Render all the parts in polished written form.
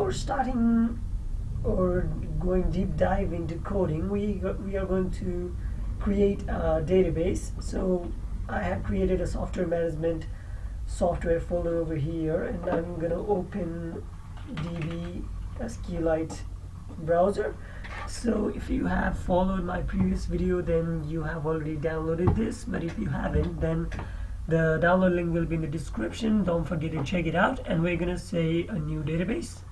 before starting or going deep dive into coding, we are going to create a database. So I have created a software management software folder over here, and I'm gonna open DB SQLite browser. So if you have followed my previous video, then you have already downloaded this, but if you haven't, then the download link will be in the description. Don't forget to check it out. And we're gonna say a new database,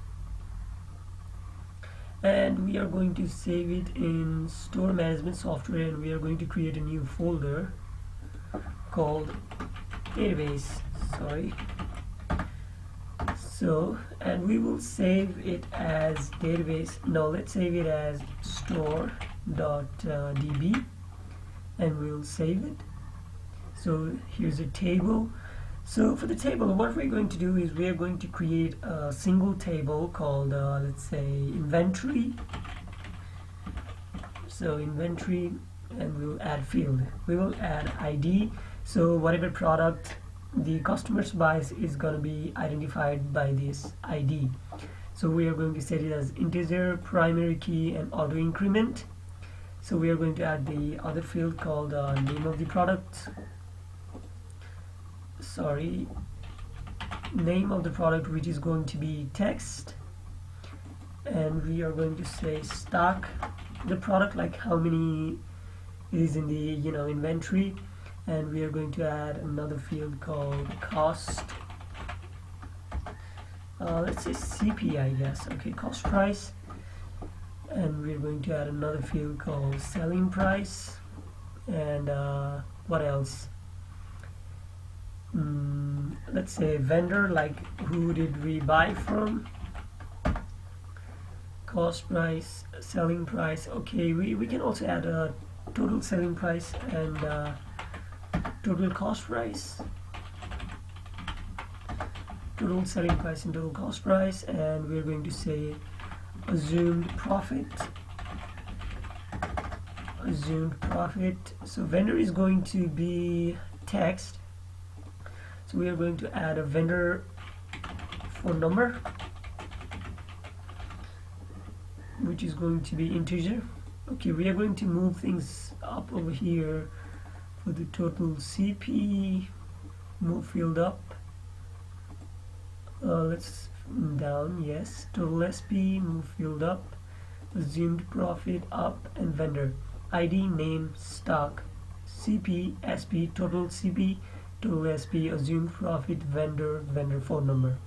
and we are going to save it in store management software, and we are going to create a new folder called database. So, and we will save it as database. No, let's save it as store.db, and we'll save it. So here's a table. So for the table, what we're going to do is we are going to create a single table called let's say inventory. So inventory, and we'll add field. We will add ID. So whatever product the customer buys is going to be identified by this ID. So we are going to set it as integer, primary key, and auto increment. So we are going to add the other field called name of the product. Name of the product, which is going to be text, and we are going to say stock the product, like how many is in the inventory, and we are going to add another field called cost. Let's say CP, I guess. Okay, cost price, and we're going to add another field called selling price, and what else? Let's say vendor, like who did we buy from, cost price, selling price. Okay, we can also add a total selling price and total cost price, total selling price and total cost price, and we're going to say assumed profit. So vendor is going to be text, so we are going to add a vendor phone number, which is going to be integer. Okay, we are going to move things up over here. For the total CP, move field up. Let's down, yes. Total SP, move field up. Assumed profit up, and vendor ID, name, stock, CP, SP, total CP, total SP, assumed profit, vendor phone number.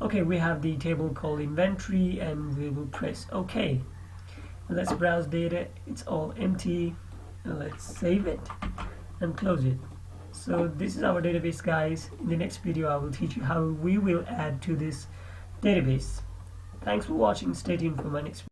Okay, we have the table called inventory, and we will press OK. Let's browse data. It's all empty. Let's save it and close it. So this is our database, guys. In the next video I will teach you how we will add to this database. Thanks for watching. Stay tuned for my next video.